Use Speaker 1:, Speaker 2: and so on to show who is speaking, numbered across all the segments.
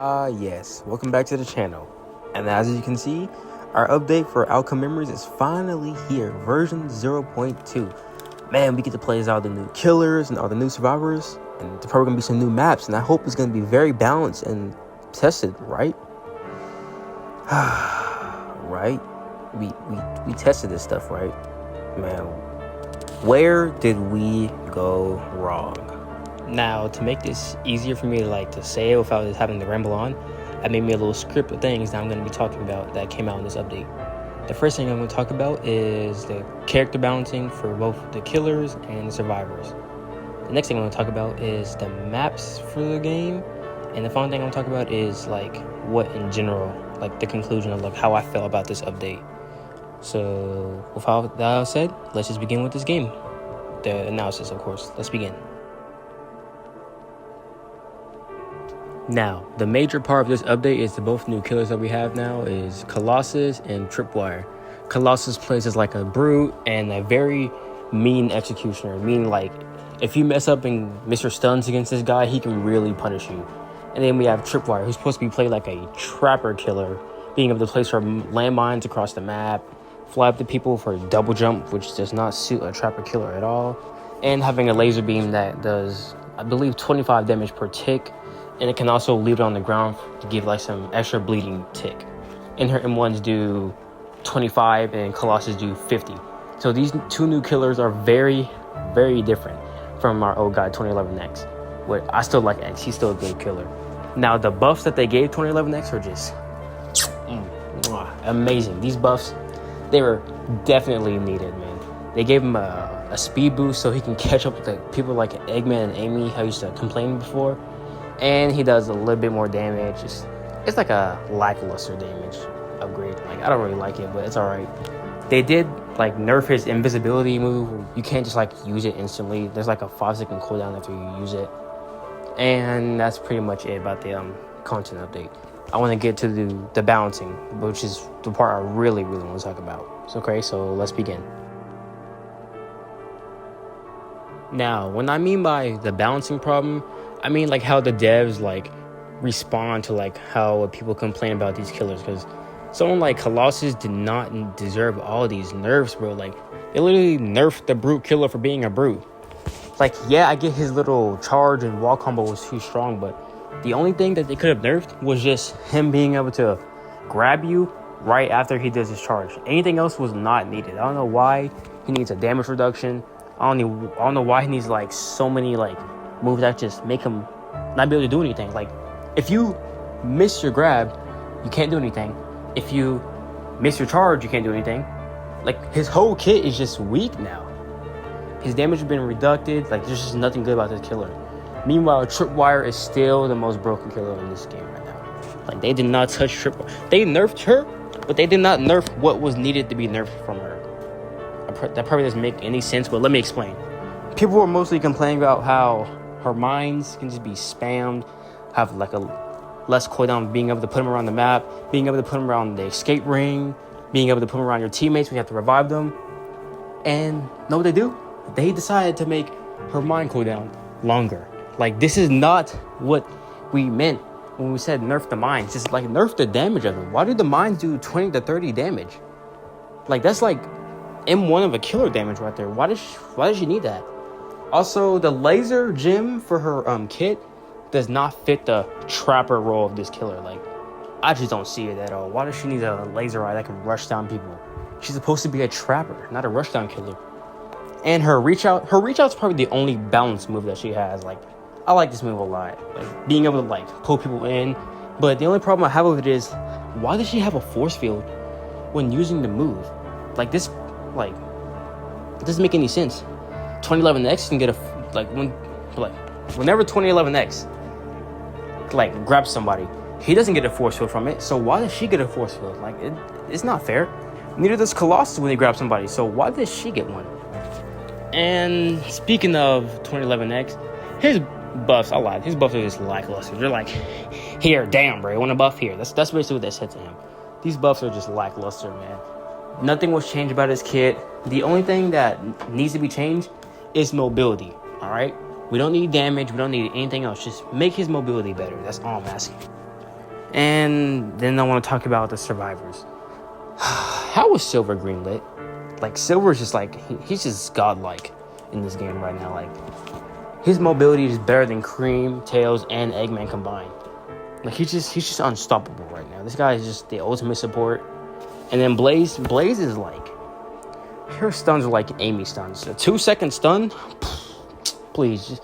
Speaker 1: Yes, welcome back to the channel. And as you can see, our update for Outcome Memories is finally here, version 0.2. Man, we get to play as all the new killers and all the new survivors, and there's probably gonna be some new maps, and I hope it's gonna be very balanced and tested, right? Right? We tested this stuff, right? Man, where did we go wrong? Now, to make this easier for me to say it without just having to ramble on, I made me a little script of things that I'm going to be talking about that came out in this update. The first thing I'm going to talk about is the character balancing for both the killers and the survivors. The next thing I'm going to talk about is the maps for the game. And the final thing I'm going to talk about is what in general, the conclusion of how I felt about this update. So without that said, let's just begin with this game. The analysis, of course. Let's begin. Now, the major part of this update is the both new killers that we have now is Colossus and Tripwire. Colossus plays as a brute and a very mean executioner, meaning if you mess up and Mr. Stuns against this guy, he can really punish you. And then we have Tripwire, who's supposed to be played like a trapper killer, being able to place her landmines across the map, fly up to people for a double jump, which does not suit a trapper killer at all, and having a laser beam that does, I believe, 25 damage per tick. And it can also leave it on the ground to give some extra bleeding tick. And her M1s do 25 and Colossus do 50. So these two new killers are very, very different from our old guy 2011X. But I still like X, he's still a good killer. Now the buffs that they gave 2011X are just amazing. These buffs, they were definitely needed, man. They gave him a speed boost so he can catch up with people like Eggman and Amy, how I used to complain before. And he does a little bit more damage. It's like a lackluster damage upgrade. I don't really like it, but it's alright. They did nerf his invisibility move. You can't just use it instantly. There's a 5-second cooldown after you use it. And that's pretty much it about the content update. I want to get to the balancing, which is the part I really, really want to talk about. Okay, so let's begin. Now, when I mean by the balancing problem, I mean how the devs respond to how people complain about these killers, because someone like Colossus did not deserve all these nerfs, bro. They literally nerfed the brute killer for being a brute. Yeah, I get his little charge and wall combo was too strong, but the only thing that they could have nerfed was just him being able to grab you right after he does his charge. Anything else was not needed. I don't know why he needs a damage reduction. I don't know why he needs so many moves that just make him not be able to do anything. If you miss your grab, you can't do anything. If you miss your charge, you can't do anything. His whole kit is just weak now. His damage has been reducted. There's just nothing good about this killer. Meanwhile, Tripwire is still the most broken killer in this game right now. They did not touch Tripwire. They nerfed her, but they did not nerf what was needed to be nerfed from her. That probably doesn't make any sense, but let me explain. People were mostly complaining about how her mines can just be spammed, have a less cooldown, being able to put them around the map, being able to put them around the escape ring, being able to put them around your teammates when you have to revive them. And know what they do? They decided to make her mine cooldown longer. This is not what we meant when we said nerf the mines. Just nerf the damage of them. Why do the mines do 20 to 30 damage? That's M1 of a killer damage right there. Why does she need that? Also, the laser gem for her kit does not fit the trapper role of this killer. I just don't see it at all. Why does she need a laser eye that can rush down people? She's supposed to be a trapper, not a rushdown killer. And her reach out's probably the only balance move that she has. I like this move a lot. Being able to pull people in. But the only problem I have with it is, why does she have a force field when using the move? This it doesn't make any sense. 2011X can get whenever 2011X grabs somebody, he doesn't get a force field from it. So why does she get a force field? It's not fair. Neither does Colossus when he grabs somebody. So why does she get one? And speaking of 2011X, his buffs, I lied. His buffs are just lackluster. They're here, damn, bro, you want a buff here? That's basically what they said to him. These buffs are just lackluster, man. Nothing was changed about his kit. The only thing that needs to be changed is mobility, all right? We don't need damage. We don't need anything else. Just make his mobility better. That's all I'm asking. And then I want to talk about the survivors. How was Silver greenlit? Like, Silver is just like, he's just godlike in this game right now. Like, his mobility is better than Cream, Tails, and Eggman combined. Like, he's just unstoppable right now. This guy is just the ultimate support. And then Blaze is like, her stuns are like Amy stuns. A 2-second stun? Please,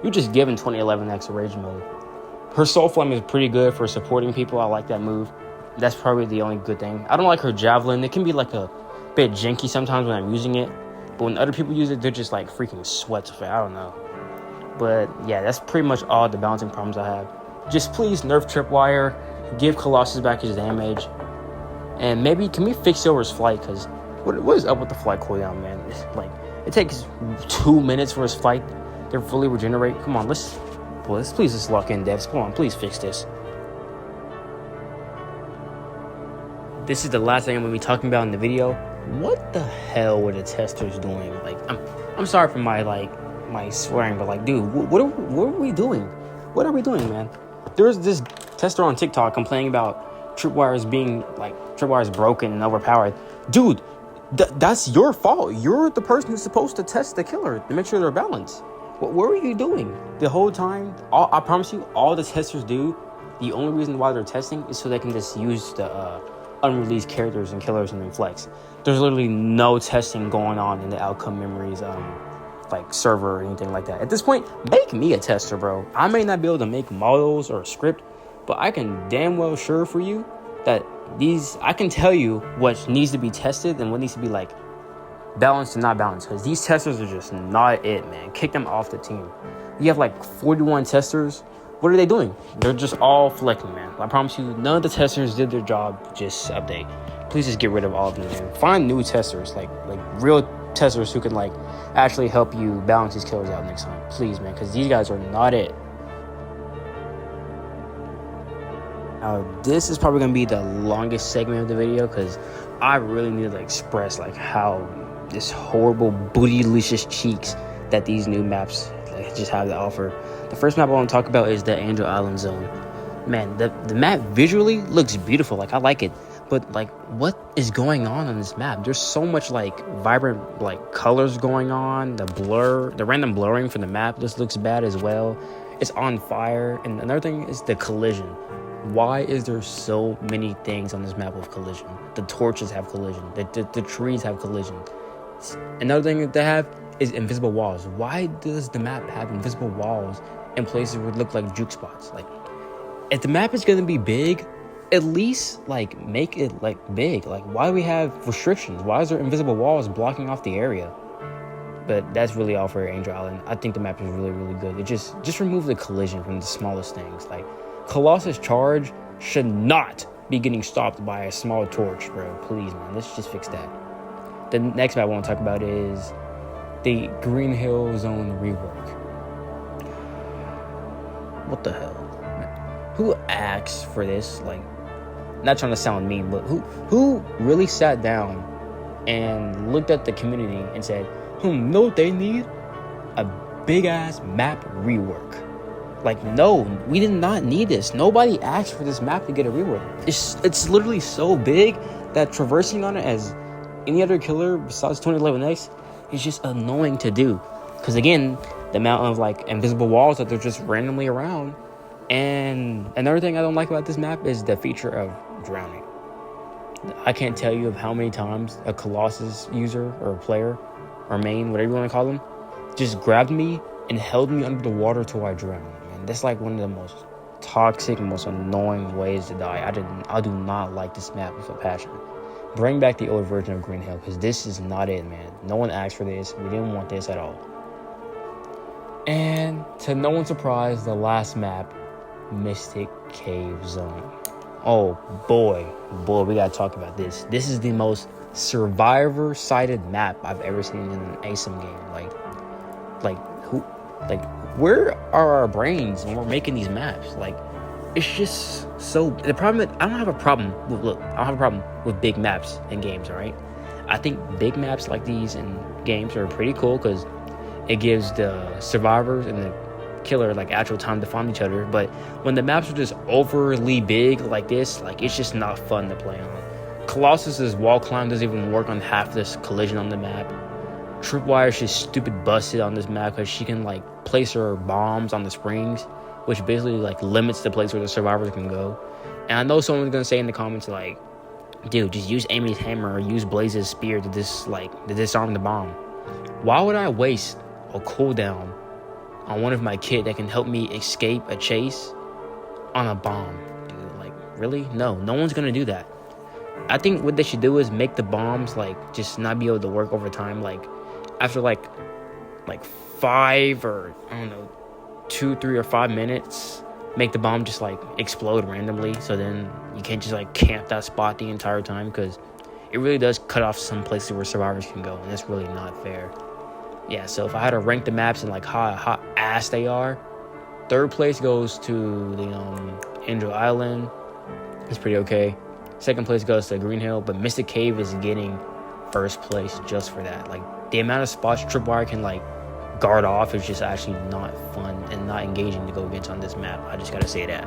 Speaker 1: you're just giving 2011 X a rage mode. Her Soul Flame is pretty good for supporting people. I like that move. That's probably the only good thing. I don't like her Javelin. It can be like a bit janky sometimes when I'm using it. But when other people use it, they're just like freaking sweats of it. I don't know. But yeah, that's pretty much all the balancing problems I have. Just please nerf Tripwire. Give Colossus back his damage. And maybe, can we fix Silver's flight? Because what is up with the flight cooldown, man? Like, it takes 2 minutes for his flight to fully regenerate. Come on, let's please just lock in, devs. Come on, please fix this. This is the last thing I'm going to be talking about in the video. What the hell were the testers doing? Like, I'm sorry for my swearing, but like, dude, what are we doing? What are we doing, man? There's this tester on TikTok complaining about Tripwires being like, Tripwires broken and overpowered. Dude, that's your fault. You're the person who's supposed to test the killer to make sure they're balanced. What were you doing the whole time? I promise you, all the testers do, the only reason why they're testing is so they can just use the unreleased characters and killers and then flex. There's literally no testing going on in the Outcome Memories like server or anything like that. At this point, make me a tester, bro. I may not be able to make models or a script, but I can damn well sure for you that I can tell you what needs to be tested and what needs to be like balanced and not balanced, because these testers are just not it, man. Kick them off the team. You have like 41 testers. What are they doing? They're just all flicking, man. I promise you, none of the testers did their job. Just update. Please just get rid of all of them, man. Find new testers, like real testers who can like actually help you balance these killers out next time. Please, man, because these guys are not it. Now, this is probably going to be the longest segment of the video because I really need to express like how this horrible bootylicious cheeks that these new maps just have to offer. The first map I want to talk about is the Angel Island Zone. Man, the map visually looks beautiful. Like, I like it. But like, what is going on this map? There's so much like vibrant like colors going on. The random blurring from the map just looks bad as well. It's on fire. And another thing is the collision. Why is there so many things on this map with collision? The torches have collision. The trees have collision. Another thing that they have is invisible walls. Why does the map have invisible walls in places where it look like juke spots? Like, if the map is gonna be big, at least like make it like big. Like, why do we have restrictions? Why is there invisible walls blocking off the area? But that's really all for Angel Island. I think the map is really, really good. It just remove the collision from the smallest things. Like, Colossus Charge should not be getting stopped by a small torch, bro. Please, man, let's just fix that. The next map I want to talk about is the Green Hill Zone rework. What the hell? Who asked for this? Like, not trying to sound mean, but who really sat down and looked at the community and said, know what they need? A big ass map rework. Like, no, we did not need this. Nobody asked for this map to get a rework. It's literally so big that traversing on it as any other killer besides 2011X is just annoying to do. Because again, the amount of like invisible walls that they're just randomly around. And another thing I don't like about this map is the feature of drowning. I can't tell you of how many times a Colossus user or a player or main, whatever you want to call them, just grabbed me and held me under the water till I drowned. And that's like one of the most toxic, most annoying ways to die. I do not like this map with a passion. Bring back the old version of Green Hill, because this is not it, man. No one asked for this. We didn't want this at all. And to no one's surprise, the last map, Mystic Cave Zone. Oh boy, we gotta talk about this. This is the most survivor-sided map I've ever seen in an ASIM game. Where are our brains when we're making these maps? Like, it's just so. The problem is, I don't have a problem with big maps in games. All right, I think big maps like these in games are pretty cool because it gives the survivors and the killer like actual time to find each other. But when the maps are just overly big like this, like it's just not fun to play on. Colossus's wall climb doesn't even work on half this collision on the map. Tripwire's just stupid busted on this map because she can like place her bombs on the springs, which basically like limits the place where the survivors can go. And I know someone's gonna say in the comments like, dude, just use Amy's hammer or use Blaze's spear to disarm the bomb. Why would I waste a cooldown on one of my kit that can help me escape a chase on a bomb? Dude, like, really? No one's gonna do that. I think what they should do is make the bombs like just not be able to work over time. Like after like 5 or I don't know 2, 3 or 5 minutes, make the bomb just like explode randomly, so then you can't just like camp that spot the entire time, because it really does cut off some places where survivors can go, and that's really not fair. Yeah, so if I had to rank the maps and like how hot ass they are, third place goes to the Angel Island. It's pretty okay. Second place goes to Green Hill, but Mystic Cave is getting first place just for that. Like the amount of spots Tripwire can like guard off is just actually not fun and not engaging to go against on this map. I just gotta say that.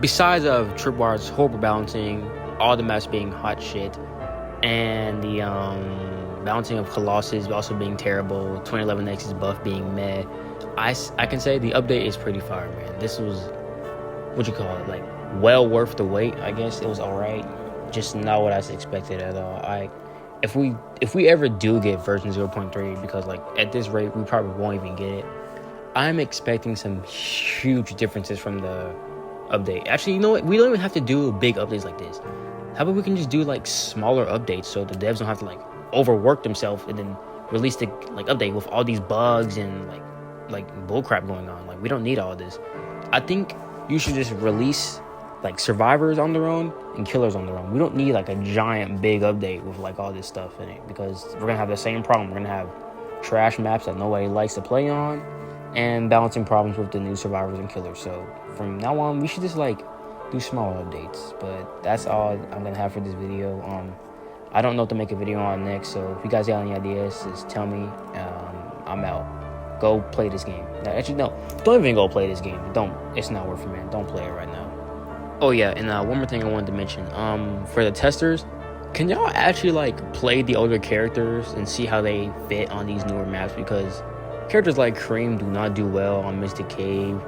Speaker 1: Besides of Tripwire's horrible balancing, all the maps being hot shit, and the balancing of Colossus also being terrible, 2011X's buff being meh, I can say the update is pretty fire, man. This was, what you call it, like well worth the wait. I guess it was alright, just not what I expected at all. If we ever do get version 0.3, because like at this rate we probably won't even get it, I'm expecting some huge differences from the update. Actually, you know what, we don't even have to do big updates like this. How about we can just do like smaller updates so the devs don't have to like overwork themselves and then release the like update with all these bugs and like bullcrap going on. Like we don't need all this. I think you should just release like survivors on their own and killers on their own. We don't need like a giant big update with like all this stuff in it, because we're gonna have the same problem. We're gonna have trash maps that nobody likes to play on and balancing problems with the new survivors and killers. So from now on, we should just like do smaller updates. But that's all I'm gonna have for this video. I don't know what to make a video on next, so if you guys got any ideas, just tell me. I'm out. Go play this game. No, actually, no, don't even go play this game. It's not worth it, man. Don't play it right now. Oh yeah, and one more thing I wanted to mention. For the testers, can y'all actually like play the older characters and see how they fit on these newer maps? Because characters like Cream do not do well on Mystic Cave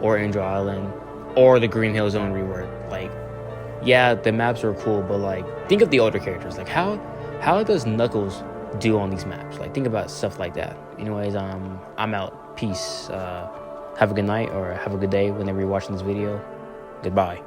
Speaker 1: or Angel Island or the Green Hill Zone rework. Like, yeah, the maps are cool, but like think of the older characters. Like how does Knuckles do on these maps? Like think about stuff like that. Anyways, I'm out. Peace. Have a good night or have a good day whenever you're watching this video. Goodbye.